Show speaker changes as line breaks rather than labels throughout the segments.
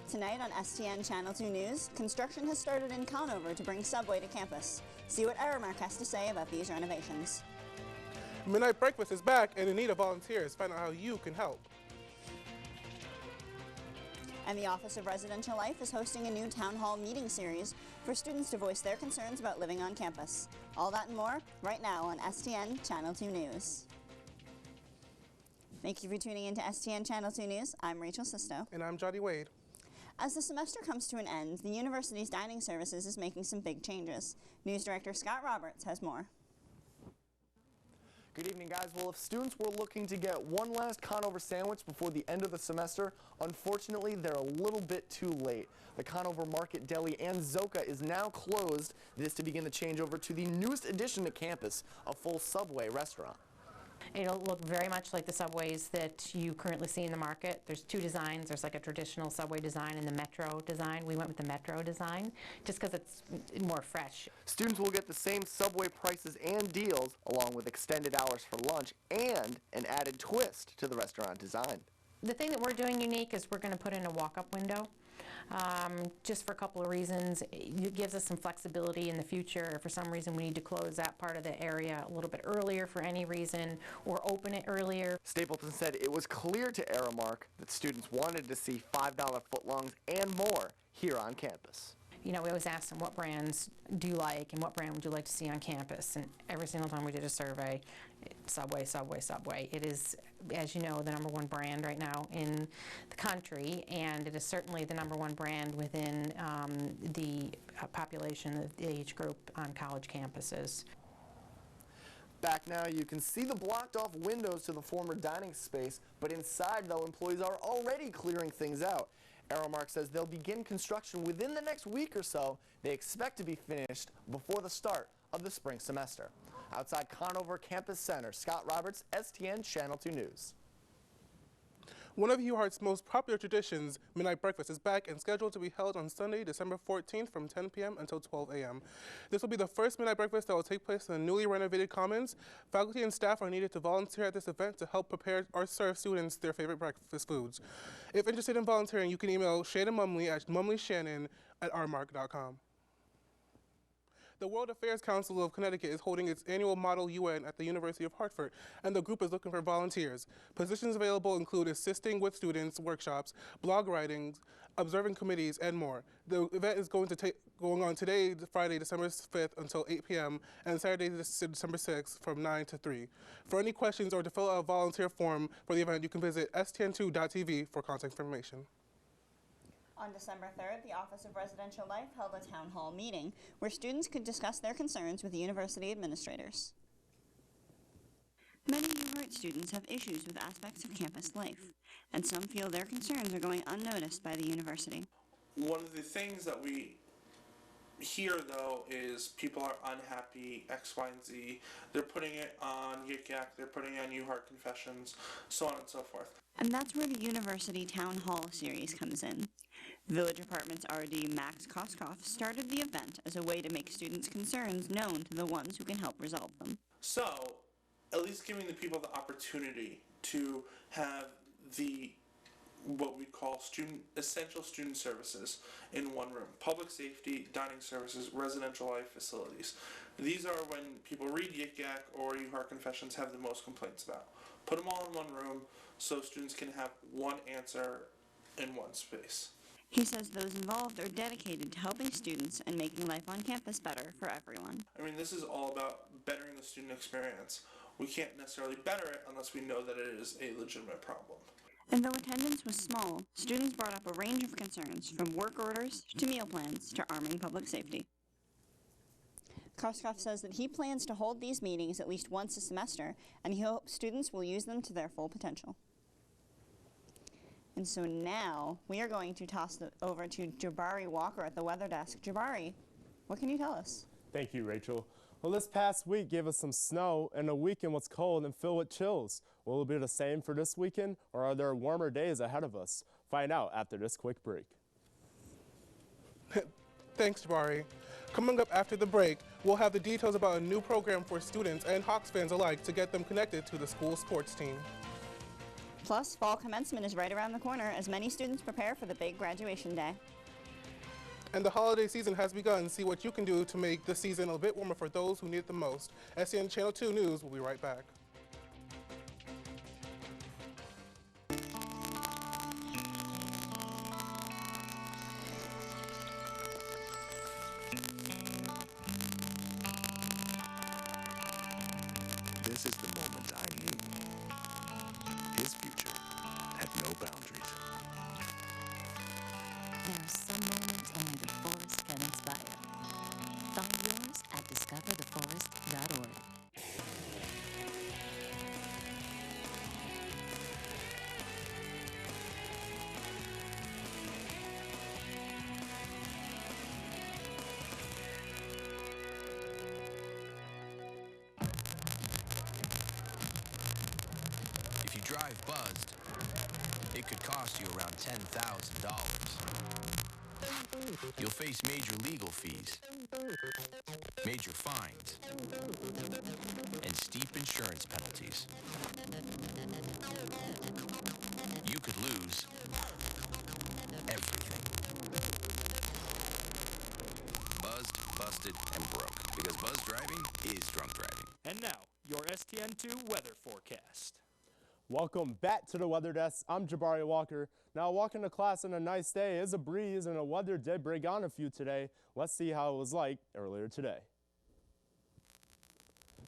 Tonight on STN Channel 2 News, construction has started in Conover to bring Subway to campus. See what Aramark has to say about these renovations.
Midnight Breakfast is back and in need of volunteers. Find out how you can help.
And the Office of Residential Life is hosting a new town hall meeting series for students to voice their concerns about living on campus. All that and more right now on STN Channel 2 News. Thank you for tuning in to STN Channel 2 News. I'm Rachel Sisto.
And I'm Johnny Wade.
As the semester comes to an end, the university's dining services is making some big changes. News Director Scott Roberts has more.
Good evening, guys. Well, if students were looking to get one last Conover sandwich before the end of the semester, unfortunately, they're a little bit too late. The Conover Market Deli and Zoka is now closed. This to begin the changeover to the newest addition to campus, a full Subway restaurant.
It'll look very much like the Subways that you currently see in the market. There's two designs. There's like a traditional Subway design and the Metro design. We went with the Metro design just because it's more fresh.
Students will get the same Subway prices and deals, along with extended hours for lunch and an added twist to the restaurant design.
The thing that we're doing unique is we're going to put in a walk-up window. Just for a couple of reasons. It gives us some flexibility in the future. If for some reason we need to close that part of the area a little bit earlier for any reason, or open it earlier.
Stapleton said it was clear to Aramark that students wanted to see $5 footlongs and more here on campus.
You know, we always ask them, what brands do you like and what brand would you like to see on campus? And every single time we did a survey, Subway, Subway, Subway. It is, as you know, the #1 brand right now in the country, and it is certainly the #1 brand within the population of the age group on college campuses.
Back now, you can see the blocked off windows to the former dining space, but inside, though, employees are already clearing things out. Aramark says they'll begin construction within the next week or so. They expect to be finished before the start of the spring semester. Outside Conover Campus Center, Scott Roberts, STN Channel 2 News.
One of UHeart's most popular traditions, Midnight Breakfast, is back and scheduled to be held on Sunday, December 14th from 10 p.m. until 12 a.m. This will be the first Midnight Breakfast that will take place in the newly renovated Commons. Faculty and staff are needed to volunteer at this event to help prepare or serve students their favorite breakfast foods. If interested in volunteering, you can email Shannon Mumley at mumleyshannon@rmark.com. The World Affairs Council of Connecticut is holding its annual Model UN at the University of Hartford, and the group is looking for volunteers. Positions available include assisting with students' workshops, blog writing, observing committees, and more. The event is going on today, Friday, December 5th until 8 p.m., and Saturday, December 6th from 9 to 3. For any questions or to fill out a volunteer form for the event, you can visit stn2.tv for contact information.
On December 3rd, the Office of Residential Life held a town hall meeting where students could discuss their concerns with the university administrators. Many UHeart students have issues with aspects of campus life, and some feel their concerns are going unnoticed by the university.
One of the things that we hear, though, is people are unhappy, X, Y, and Z. They're putting it on Yik Yak, they're putting it on UHeart Confessions, so on and so forth.
And that's where the University Town Hall series comes in. Village Apartments RD Max Koskoff started the event as a way to make students' concerns known to the ones who can help resolve them.
So, at least giving the people the opportunity to have what we call essential student services in one room. Public safety, dining services, residential life facilities. These are when people read Yik Yak or UHeart Confessions have the most complaints about. Put them all in one room so students can have one answer in one space.
He says those involved are dedicated to helping students and making life on campus better for everyone.
I mean, this is all about bettering the student experience. We can't necessarily better it unless we know that it is a legitimate problem.
And though attendance was small, students brought up a range of concerns, from work orders to meal plans to arming public safety. Koskoff says that he plans to hold these meetings at least once a semester, and he hopes students will use them to their full potential. And so now we are going to toss it over to Jabari Walker at the weather desk. Jabari, what can you tell us?
Thank you, Rachel. Well, this past week gave us some snow, and a weekend was cold and filled with chills. Will it be the same for this weekend, or are there warmer days ahead of us? Find out after this quick break.
Thanks, Jabari. Coming up after the break, we'll have the details about a new program for students and Hawks fans alike to get them connected to the school sports team.
Plus, fall commencement is right around the corner as many students prepare for the big graduation day.
And the holiday season has begun. See what you can do to make the season a bit warmer for those who need it the most. SCN Channel 2 News will be right back.
This is the moment I knew his future had no boundaries.
There are some moments only the forest can inspire. Find yours at discovertheforest.org.
If you drive buzzed, it could cost you around $10,000. You'll face major legal fees, major fines, and steep insurance penalties. You could lose everything. Buzzed, busted, and broke. Because buzz driving is drunk driving.
And now, your STN2 weather forecast.
Welcome back to the Weather Desk. I'm Jabari Walker. Now, walking to class on a nice day is a breeze, and the weather did break on a few today. Let's see how it was like earlier today.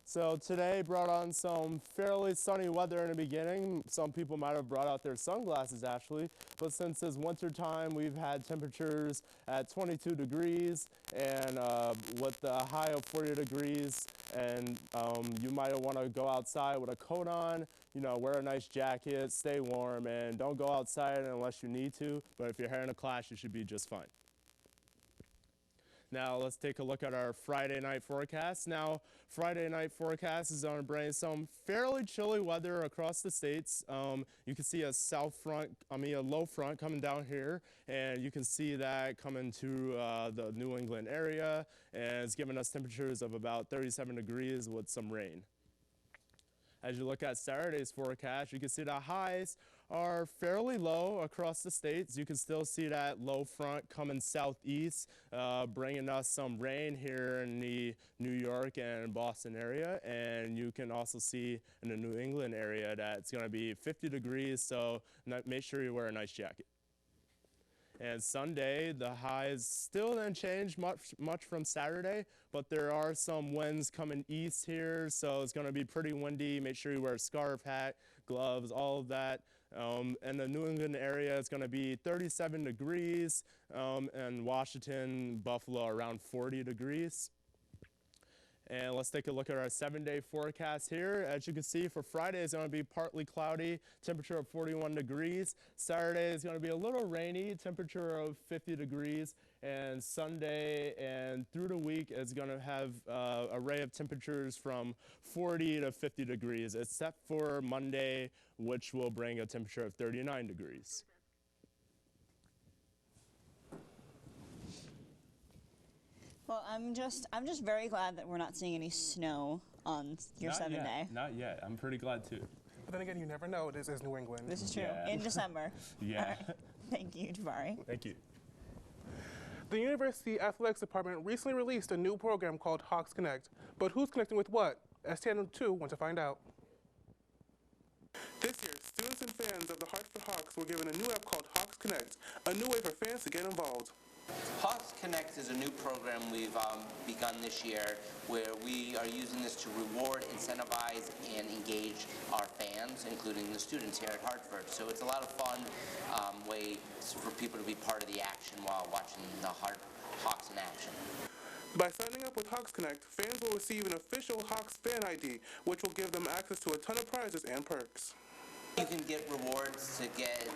So today brought on some fairly sunny weather in the beginning. Some people might have brought out their sunglasses actually, but since it's winter time, we've had temperatures at 22 degrees and with a high of 40 degrees. And you might want to go outside with a coat on, you know, wear a nice jacket, stay warm, and don't go outside unless you need to. But if you're heading to class, you should be just fine. Now let's take a look at our Friday night forecast. Now, Friday night forecast is going to bring some fairly chilly weather across the states. You can see a low front coming down here, and you can see that coming to the New England area, and it's giving us temperatures of about 37 degrees with some rain. As you look at Saturday's forecast, you can see the highs are fairly low across the states. You can still see that low front coming southeast, bringing us some rain here in the New York and Boston area. And you can also see in the New England area that it's going to be 50 degrees, so make sure you wear a nice jacket. And Sunday, the highs still didn't change much from Saturday, but there are some winds coming east here, so it's going to be pretty windy. Make sure you wear a scarf, hat, gloves, all of that. In the New England area, it's going to be 37 degrees, and Washington, Buffalo, around 40 degrees. And let's take a look at our 7-day forecast here. As you can see, for Friday, it's going to be partly cloudy, temperature of 41 degrees. Saturday is going to be a little rainy, temperature of 50 degrees. And Sunday and through the week is going to have an array of temperatures from 40 to 50 degrees, except for Monday, which will bring a temperature of 39 degrees.
Well, I'm just very glad that we're not seeing any snow on your 7-day.
Not yet. I'm pretty glad too.
But then again, you never know. This is New England.
This is true.
Yeah.
In December.
Yeah.
All right. Thank you, Jabari.
Thank you.
The University Athletics Department recently released a new program called Hawks Connect. But who's connecting with what? STN2 wants to find out. This year, students and fans of the Hartford Hawks were given a new app called Hawks Connect, a new way for fans to get involved.
Hawks Connect is a new program we've begun this year where we are using this to reward, incentivize, and engage our fans, including the students here at Hartford. So it's a lot of fun way for people to be part of the action while watching the Hawks in action.
By signing up with Hawks Connect, fans will receive an official Hawks fan ID, which will give them access to a ton of prizes and perks.
You can get rewards to get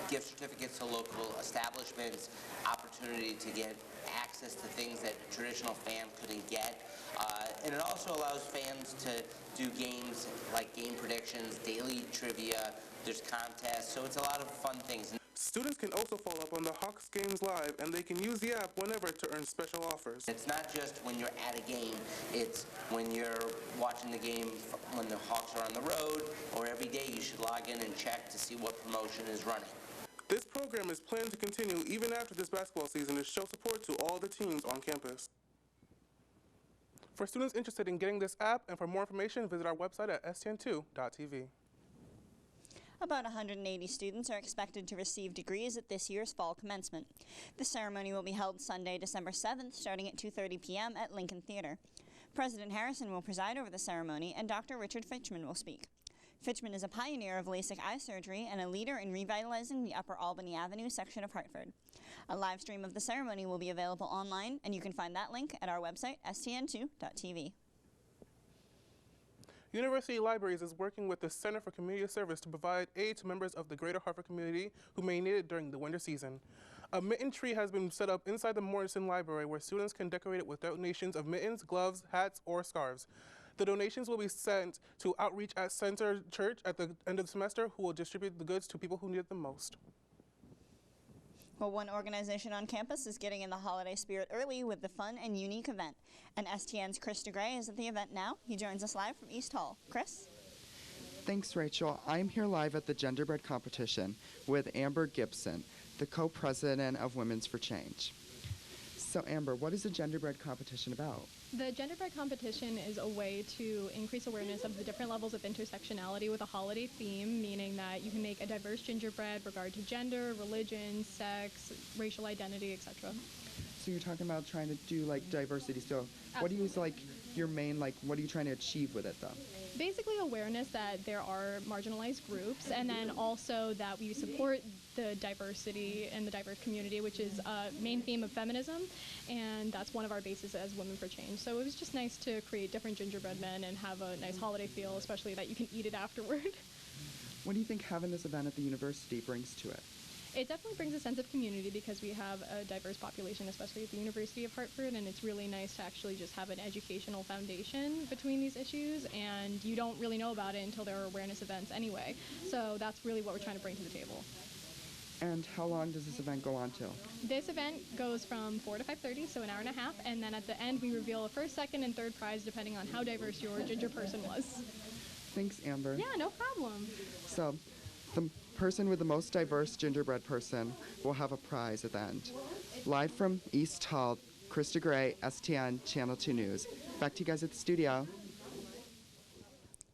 gift certificates to local establishments, opportunity to get access to things that a traditional fan couldn't get. And it also allows fans to do games like game predictions, daily trivia, there's contests, so it's a lot of fun things.
Students can also follow up on the Hawks games live, and they can use the app whenever to earn special offers.
It's not just when you're at a game, it's when you're watching the game when the Hawks are on the road, or every day you should log in and check to see what promotion is running.
This program is planned to continue even after this basketball season to show support to all the teams on campus. For students interested in getting this app and for more information, visit our website at stn2.tv.
About 180 students are expected to receive degrees at this year's fall commencement. The ceremony will be held Sunday, December 7th, starting at 2:30 p.m. at Lincoln Theater. President Harrison will preside over the ceremony, and Dr. Richard Fitchman will speak. Fitchman is a pioneer of LASIK eye surgery and a leader in revitalizing the Upper Albany Avenue section of Hartford. A live stream of the ceremony will be available online, and you can find that link at our website, stn2.tv.
University Libraries is working with the Center for Community Service to provide aid to members of the greater Hartford community who may need it during the winter season. A mitten tree has been set up inside the Morrison Library where students can decorate it with donations of mittens, gloves, hats, or scarves. The donations will be sent to Outreach at Center Church at the end of the semester, who will distribute the goods to people who need it the most.
Well, one organization on campus is getting in the holiday spirit early with the fun and unique event. And STN's Chris DeGray is at the event now. He joins us live from East Hall. Chris?
Thanks, Rachel. I'm here live at the Genderbread competition with Amber Gibson, the co-president of Women's for Change. So, Amber, what is the Genderbread competition about?
The Genderbread competition is a way to increase awareness of the different levels of intersectionality with a holiday theme, meaning that you can make a diverse gingerbread regard to gender, religion, sex, racial identity, etc.
So you're talking about trying to do like diversity. So what do you like your main what are you trying to achieve with it though?
Basically awareness that there are marginalized groups, and then also that we support the diversity and the diverse community, which is a main theme of feminism, and that's one of our bases as Women for Change. So it was just nice to create different gingerbread men and have a nice holiday feel, especially that you can eat it afterward.
What do you think having this event at the university brings to it?
It definitely brings a sense of community because we have a diverse population, especially at the University of Hartford, and it's really nice to actually just have an educational foundation between these issues, and you don't really know about it until there are awareness events anyway. So that's really what we're trying to bring to the table.
And how long does this event go on till?
This event goes from 4 to 5:30, so an hour and a half, and then at the end we reveal a first, second, and third prize depending on how diverse your ginger person was.
Thanks, Amber.
Yeah, no problem.
So, the person with the most diverse gingerbread person will have a prize at the end. Live from East Hall, Chris DeGray, STN Channel 2 News. Back to you guys at the studio.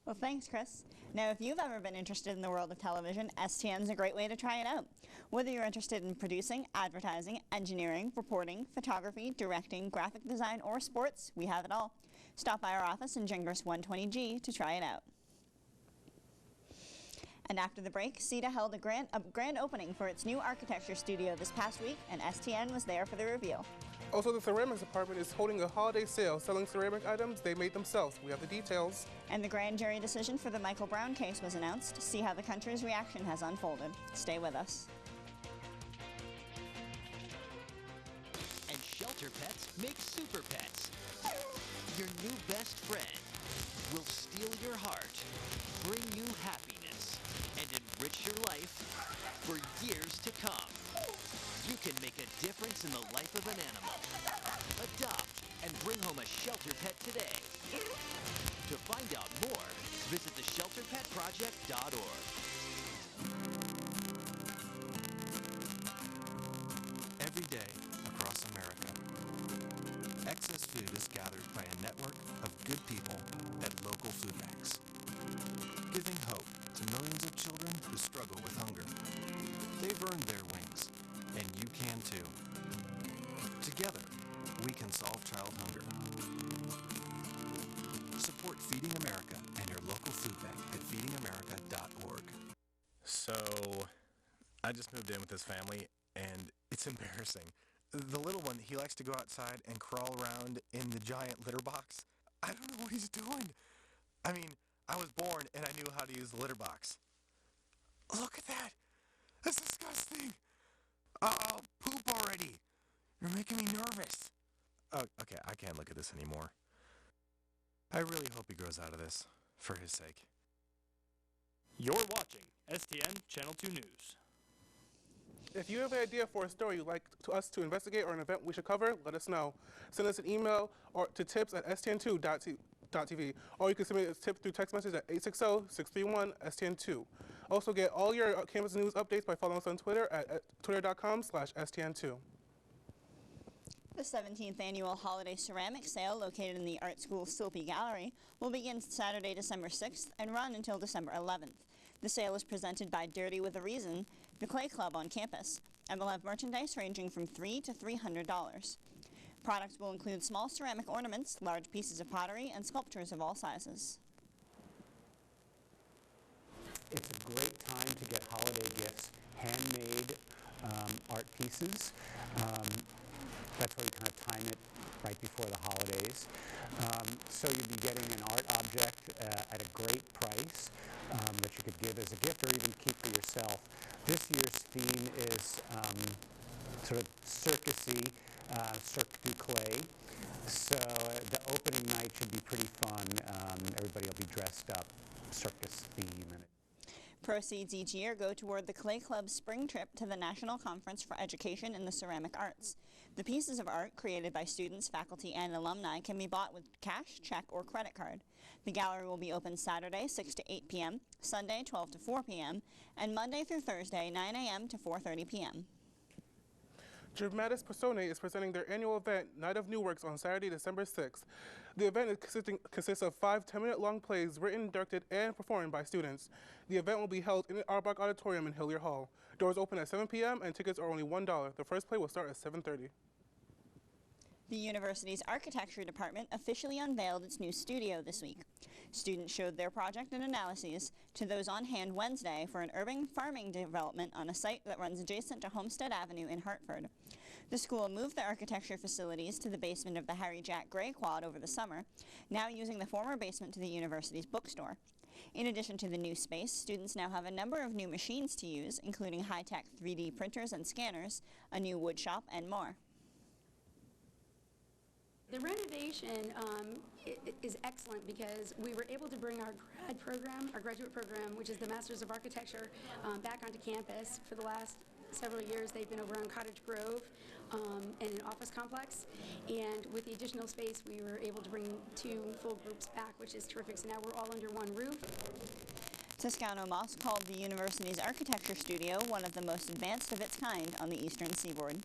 Well, thanks, Chris. Now, if you've ever been interested in the world of television, STN's a great way to try it out. Whether you're interested in producing, advertising, engineering, reporting, photography, directing, graphic design, or sports, we have it all. Stop by our office in Gingras 120G to try it out. And after the break, CETA held a grand opening for its new architecture studio this past week, and STN was there for the reveal.
Also, the ceramics department is holding a holiday sale selling ceramic items they made themselves. We have the details.
And the grand jury decision for the Michael Brown case was announced. See how the country's reaction has unfolded. Stay with us.
And Shelter Pets make Super Pets. Your new best friend will steal your heart, bring you happiness, and enrich your life for years to come. You can make a difference in the life of an animal. Adopt and bring home a shelter pet today. To find out more, visit theshelterpetproject.org.
Every day across America, excess food is gathered by a network of good people at local food banks, giving hope to millions of children who struggle with hunger. They've earned their wings, and you can too. Together, we can solve child hunger. Support Feeding America and your local food bank at feedingamerica.org.
So, I just moved in with this family, and it's embarrassing. The little one, he likes to go outside and crawl around in the giant litter box. I don't know what he's doing. I mean, I was born and I knew how to use the litter box. Look at that! That's disgusting! Oh, poop already! You're making me nervous. Oh, okay, I can't look at this anymore. I really hope he grows out of this, for his sake.
You're watching STN Channel 2 News.
If you have an idea for a story you'd like us to investigate or an event we should cover, let us know. Send us an email or to tips@stn2.tv, or you can submit a tip through text message at 860-631-STN2. Also get all your campus news updates by following us on Twitter at twitter.com/STN2.
The 17th annual Holiday Ceramic Sale, located in the Art School Silpy Gallery, will begin Saturday, December 6th and run until December 11th. The sale is presented by Dirty with a Reason, the Clay Club on campus, and will have merchandise ranging from $3 to $300. Products will include small ceramic ornaments, large pieces of pottery, and sculptures of all sizes.
It's a great time to get holiday gifts, handmade art pieces. That's where we kind of time it right before the holidays. So you'll be getting an art object at a great price that you could give as a gift or even keep for yourself. This year's theme is sort of circusy, Cirque du Clay. So the opening night should be pretty fun. Everybody will be dressed up, circus theme.
Proceeds each year go toward the Clay Club's spring trip to the National Conference for Education in the Ceramic Arts. The pieces of art created by students, faculty, and alumni can be bought with cash, check, or credit card. The gallery will be open Saturday, 6 to 8 p.m., Sunday, 12 to 4 p.m., and Monday through Thursday, 9 a.m. to 4:30 p.m.
Dramatis Personae is presenting their annual event, Night of New Works, on Saturday, December 6th. The event consists of 5 10-minute-long plays written, directed, and performed by students. The event will be held in the Arbach Auditorium in Hilliard Hall. Doors open at 7 p.m. and tickets are only $1. The first play will start at 7:30.
The university's architecture department officially unveiled its new studio this week. Students showed their project and analyses to those on hand Wednesday for an urban farming development on a site that runs adjacent to Homestead Avenue in Hartford. The school moved the architecture facilities to the basement of the Harry Jack Gray Quad over the summer, now using the former basement to the university's bookstore. In addition to the new space, students now have a number of new machines to use, including high-tech 3D printers and scanners, a new wood shop, and more.
The renovation is excellent because we were able to bring our graduate program, which is the Masters of Architecture, back onto campus. For the last several years, they've been over on Cottage Grove in an office complex. And with the additional space, we were able to bring 2 full groups back, which is terrific. So now we're all under one roof.
Toscano Moss called the university's architecture studio one of the most advanced of its kind on the eastern seaboard.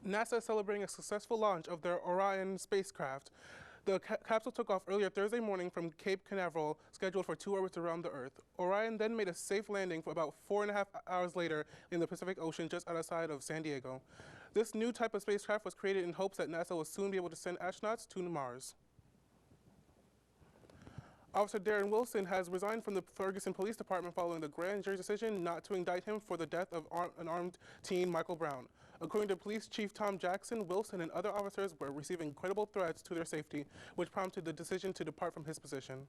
NASA is celebrating a successful launch of their Orion spacecraft. The capsule took off earlier Thursday morning from Cape Canaveral, scheduled for 2 orbits around the Earth. Orion then made a safe landing for about 4.5 hours later in the Pacific Ocean just outside of San Diego. This new type of spacecraft was created in hopes that NASA will soon be able to send astronauts to Mars. Officer Darren Wilson has resigned from the Ferguson Police Department following the grand jury's decision not to indict him for the death of unarmed teen Michael Brown. According to Police Chief Tom Jackson, Wilson and other officers were receiving credible threats to their safety, which prompted the decision to depart from his position.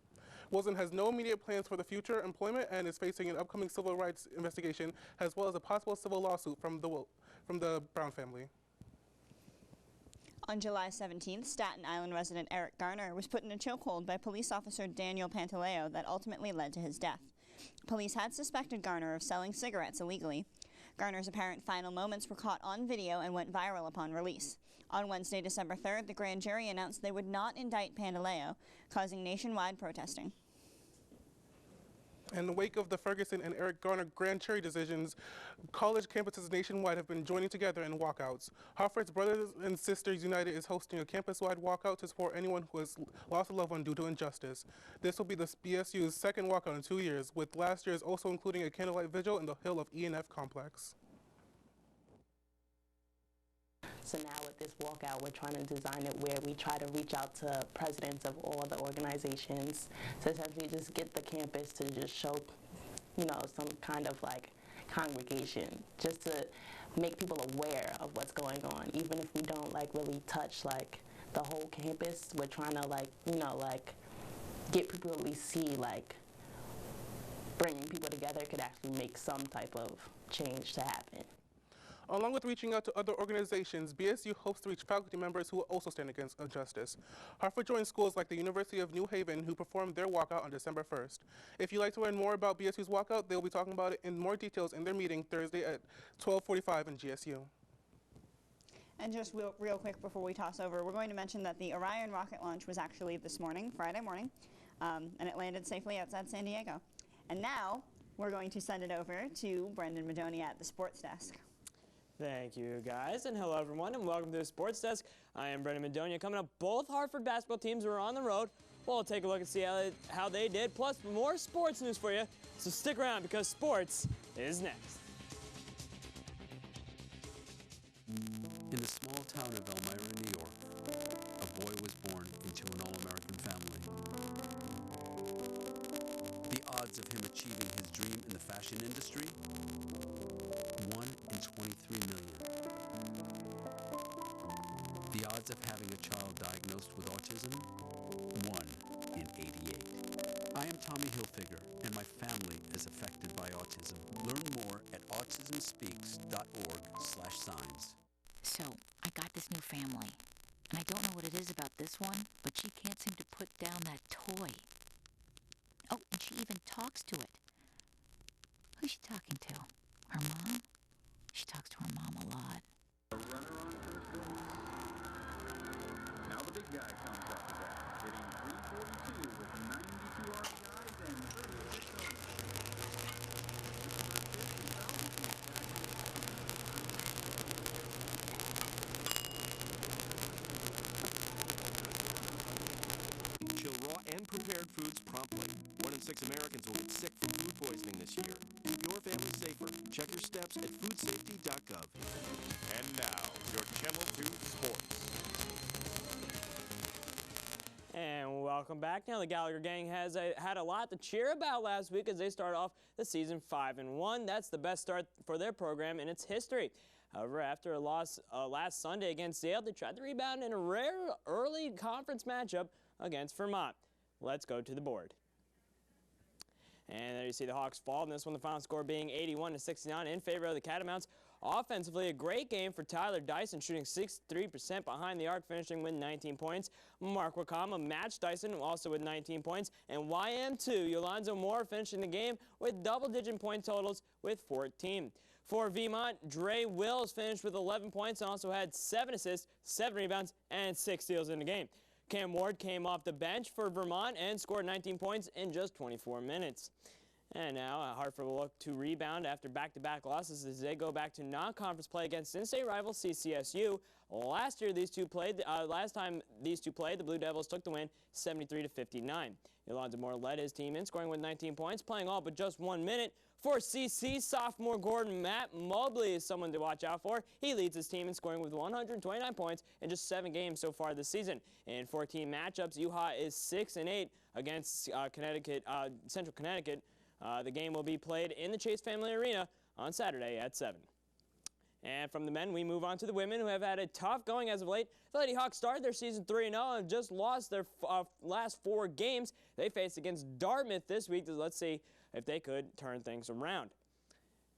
Wilson has no immediate plans for the future employment and is facing an upcoming civil rights investigation, as well as a possible civil lawsuit from the Brown family.
On July 17th, Staten Island resident Eric Garner was put in a chokehold by police officer Daniel Pantaleo that ultimately led to his death. Police had suspected Garner of selling cigarettes illegally. Garner's apparent final moments were caught on video and went viral upon release. On Wednesday, December 3rd, the grand jury announced they would not indict Pantaleo, causing nationwide protesting.
In the wake of the Ferguson and Eric Garner grand jury decisions, college campuses nationwide have been joining together in walkouts. Hartford's Brothers and Sisters United is hosting a campus-wide walkout to support anyone who has lost a loved one due to injustice. This will be the BSU's second walkout in 2 years, with last year's also including a candlelight vigil in the Hill of E&F complex.
So now with this walkout, we're trying to design it where we try to reach out to presidents of all the organizations to essentially just get the campus to just show, some kind of like congregation, just to make people aware of what's going on. Even if we don't really touch the whole campus, we're trying to get people to at least see bringing people together could actually make some type of change to happen.
Along with reaching out to other organizations, BSU hopes to reach faculty members who will also stand against injustice. Hartford joins schools like the University of New Haven, who performed their walkout on December 1st. If you'd like to learn more about BSU's walkout, they'll be talking about it in more details in their meeting Thursday at 12:45 in GSU.
And just real quick before we toss over, we're going to mention that the Orion rocket launch was actually this morning, Friday morning, and it landed safely outside San Diego. And now we're going to send it over to Brendan Madonia at the sports desk.
Thank you, guys, and hello, everyone, and welcome to the Sports Desk. I am Brendan Madonia. Coming up, both Hartford basketball teams are on the road. We'll take a look and see how they did, plus more sports news for you. So stick around because sports is next.
In the small town of Elmira, New York, a boy was born into an all-American family. The odds of him achieving his dream in the fashion industry? 1 in 23 million. The odds of having a child diagnosed with autism? 1 in 88. I am Tommy Hilfiger, and my family is affected by autism. Learn more at autismspeaks.org/signs.
So, I got this new family, and I don't know what it is about this one, but she can't seem to put down that toy. Oh, and she even talks to it. Who's she talking to? Her mom? She talks to her mom a lot.
Runner on first base. Now the big guy comes up to bat, hitting .342 with 92 RBIs and 36 homers.
Chill raw and prepared foods promptly. 1 in 6 Americans will get sick from food poisoning this year. Keep your family safer. Check your steps at foodsafety.gov.
And now, your Channel 2 Sports.
And welcome back. Now the Gallagher gang has had a lot to cheer about last week as they start off the season 5-1. That's the best start for their program in its history. However, after a loss last Sunday against Yale, they tried to rebound in a rare early conference matchup against Vermont. Let's go to the board. And there you see the Hawks fall in this one, the final score being 81-69 in favor of the Catamounts. Offensively, a great game for Tyler Dyson, shooting 63% behind the arc, finishing with 19 points. Mark Wakama matched Dyson, also with 19 points. And YM2, Yolonzo Moore, finishing the game with double-digit point totals with 14. For Vermont, Dre Wills finished with 11 points and also had 7 assists, 7 rebounds, and 6 steals in the game. Cam Ward came off the bench for Vermont and scored 19 points in just 24 minutes. And now Hartford will look to rebound after back-to-back losses as they go back to non-conference play against in-state rival CCSU. Last time these two played, the Blue Devils took the win 73-59. Yolonzo Moore led his team in, scoring with 19 points, playing all but just 1 minute. For CC, sophomore Gordon Matt Mobley is someone to watch out for. He leads his team in scoring with 129 points in just 7 games so far this season. In 14 matchups, UHA is 6-8 against Central Connecticut. The game will be played in the Chase Family Arena on Saturday at 7. And from the men, we move on to the women, who have had a tough going as of late. The Lady Hawks started their season 3-0 and have just lost their last 4 games. They face against Dartmouth this week. Let's see if they could turn things around.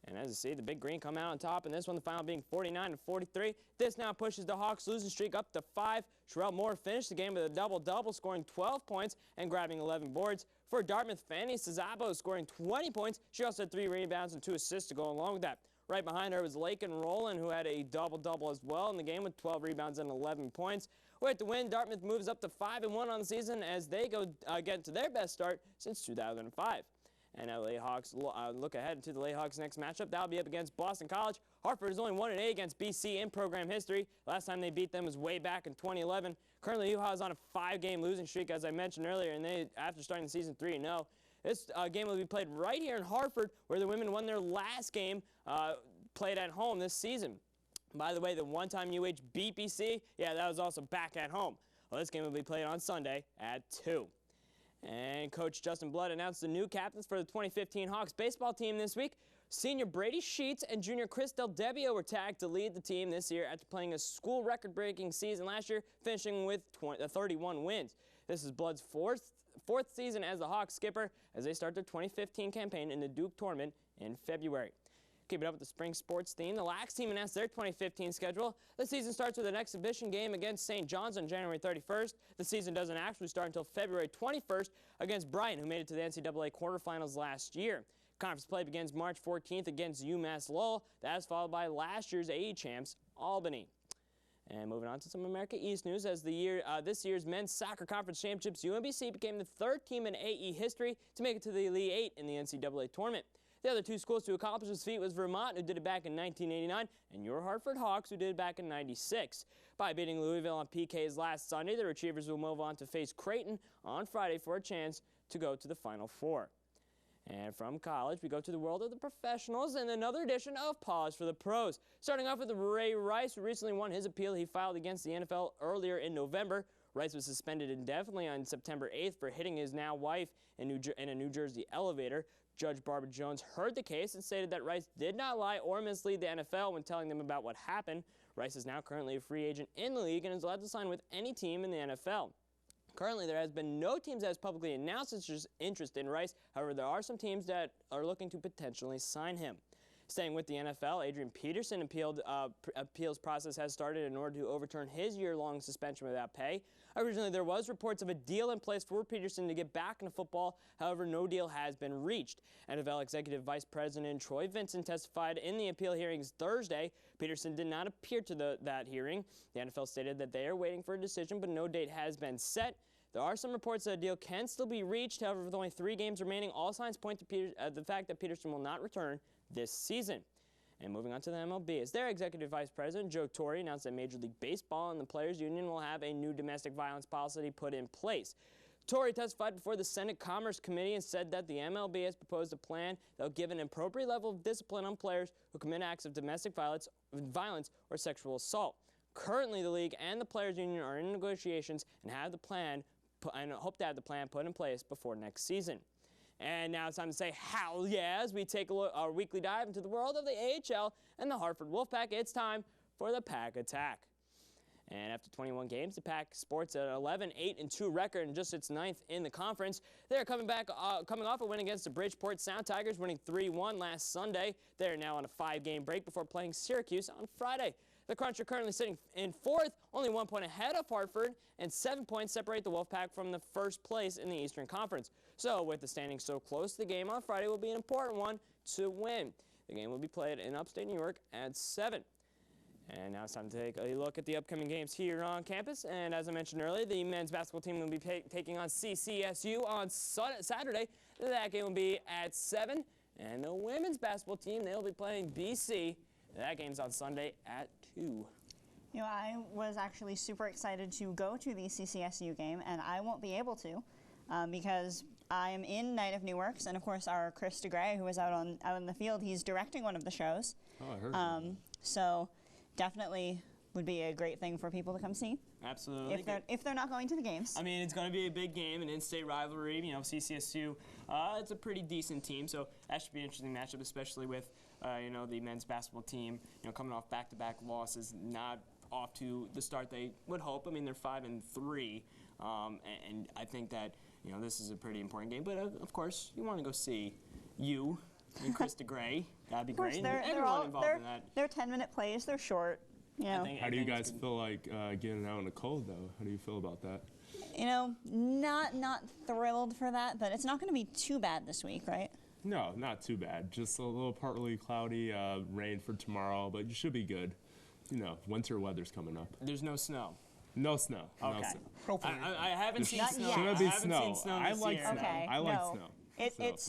And as you see, the Big Green come out on top in this one, the final being 49-43. This now pushes the Hawks' losing streak up to 5. Sherelle Moore finished the game with a double-double, scoring 12 points and grabbing 11 boards. For Dartmouth, Fanny Cesabo scoring 20 points. She also had 3 rebounds and 2 assists to go along with that. Right behind her was Lakin Rowland, who had a double-double as well in the game with 12 rebounds and 11 points. With the win, Dartmouth moves up to 5-1 on the season as they go get to their best start since 2005. And now the Lady Hawks look ahead to the Lady Hawks' next matchup. That'll be up against Boston College. Hartford is only 1-8 against BC in program history. Last time they beat them was way back in 2011. Currently, UHA is on a 5-game losing streak, as I mentioned earlier, and they, after starting the season 3-0. This game will be played right here in Hartford, where the women won their last game played at home this season. By the way, the one-time UH beat BC, yeah, that was also back at home. Well, this game will be played on Sunday at 2. And Coach Justin Blood announced the new captains for the 2015 Hawks baseball team this week. Senior Brady Sheets and junior Chris Del Debbio were tagged to lead the team this year after playing a school record-breaking season last year, finishing with 31 wins. This is Blood's fourth season as the Hawks skipper as they start their 2015 campaign in the Duke Tournament in February. Keep it up with the spring sports theme. The Lax team announced their 2015 schedule. The season starts with an exhibition game against St. John's on January 31st. The season doesn't actually start until February 21st against Brighton, who made it to the NCAA quarterfinals last year. Conference play begins March 14th against UMass Lowell. That's followed by last year's AE champs, Albany. And moving on to some America East news, as this year's men's soccer conference championships, UMBC became the third team in AE history to make it to the Elite Eight in the NCAA tournament. The other two schools to accomplish this feat was Vermont, who did it back in 1989, and your Hartford Hawks, who did it back in 96. By beating Louisville on PKs last Sunday, the Retrievers will move on to face Creighton on Friday for a chance to go to the Final Four. And from college, we go to the world of the professionals and another edition of Pause for the Pros. Starting off with Ray Rice, who recently won his appeal he filed against the NFL earlier in November. Rice was suspended indefinitely on September 8th for hitting his now wife in a New Jersey elevator. Judge Barbara Jones heard the case and stated that Rice did not lie or mislead the NFL when telling them about what happened. Rice is now currently a free agent in the league and is allowed to sign with any team in the NFL. Currently, there has been no teams that has publicly announced interest in Rice. However, there are some teams that are looking to potentially sign him. Staying with the NFL, Adrian Peterson appeals process has started in order to overturn his year-long suspension without pay. Originally, there was reports of a deal in place for Peterson to get back into football. However, no deal has been reached. NFL Executive Vice President Troy Vincent testified in the appeal hearings Thursday. Peterson did not appear to that hearing. The NFL stated that they are waiting for a decision, but no date has been set. There are some reports that a deal can still be reached. However, with only 3 games remaining, all signs point to the fact that Peterson will not return this season. And moving on to the MLB, as their Executive Vice President, Joe Torre, announced that Major League Baseball and the Players Union will have a new domestic violence policy put in place. Torre testified before the Senate Commerce Committee and said that the MLB has proposed a plan that will give an appropriate level of discipline on players who commit acts of domestic violence or sexual assault. Currently, the league and the Players Union are in negotiations and hope to have the plan put in place before next season. And now it's time to say hell yeah as we take our weekly dive into the world of the AHL and the Hartford Wolfpack. It's time for the Pack Attack. And after 21 games, the Pack sports an 11-8-2 record and just its 9th in the conference. They're coming off a win against the Bridgeport Sound Tigers, winning 3-1 last Sunday. They're now on a 5-game break before playing Syracuse on Friday. The Crunch are currently sitting in 4th, only 1 point ahead of Hartford, and 7 points separate the Wolfpack from the first place in the Eastern Conference. So with the standings so close, the game on Friday will be an important one to win. The game will be played in upstate New York at 7. And now it's time to take a look at the upcoming games here on campus. And as I mentioned earlier, the men's basketball team will be taking on CCSU on Saturday. That game will be at 7. And the women's basketball team, they'll be playing BC. That game's on Sunday at 2.
You know, I was actually super excited to go to the CCSU game, and I won't be able to because I'm in Night of New Works, and of course our Chris DeGray, who is out in the field, he's directing one of the shows.
Oh, I heard that.
So definitely would be a great thing for people to come see.
Absolutely.
If they're not going to the games.
I mean, it's going to be a big game, an in-state rivalry. You know, CCSU, it's a pretty decent team, so that should be an interesting matchup, especially with, you know, the men's basketball team, you know, coming off back-to-back losses, not off to the start they would hope. I mean, they're 5-3, and I think that, you know, this is a pretty important game. But of course, you want to go see you and Chris DeGray. That'd be great. Everyone involved in that.
They're 10-minute plays. They're short. You know.
How do you guys feel like getting out in the cold, though? How do you feel about that?
You know, not thrilled for that, but it's not going to be too bad this week, right?
No, not too bad. Just a little partly cloudy, rain for tomorrow, but you should be good. You know, winter weather's coming up.
There's no snow.
No snow.
Okay.
No snow.
I haven't seen snow.
Shouldn't be snow.
I
like snow.
Okay,
I like
no.
snow.
It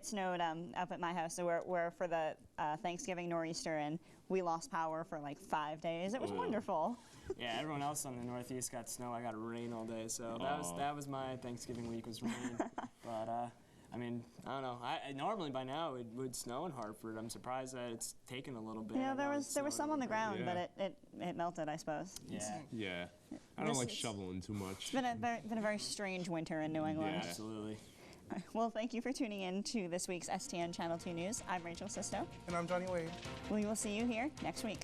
snowed up at my house. So we're for the Thanksgiving nor'easter, and we lost power for like 5 days. It was wonderful.
Yeah, everyone else on the Northeast got snow. I got rain all day, so that was my Thanksgiving week was rain. But I mean, I don't know. Normally by now it would snow in Hartford. I'm surprised that it's taken a little bit.
Yeah, there was some on the ground, but it melted, I suppose.
Yeah. I don't like shoveling too much.
It's been a very strange winter in New England.
Yeah, absolutely.
Well, thank you for tuning in to this week's STN Channel 2 News. I'm Rachel Sisto.
And I'm Johnny Wade.
We will see you here next week.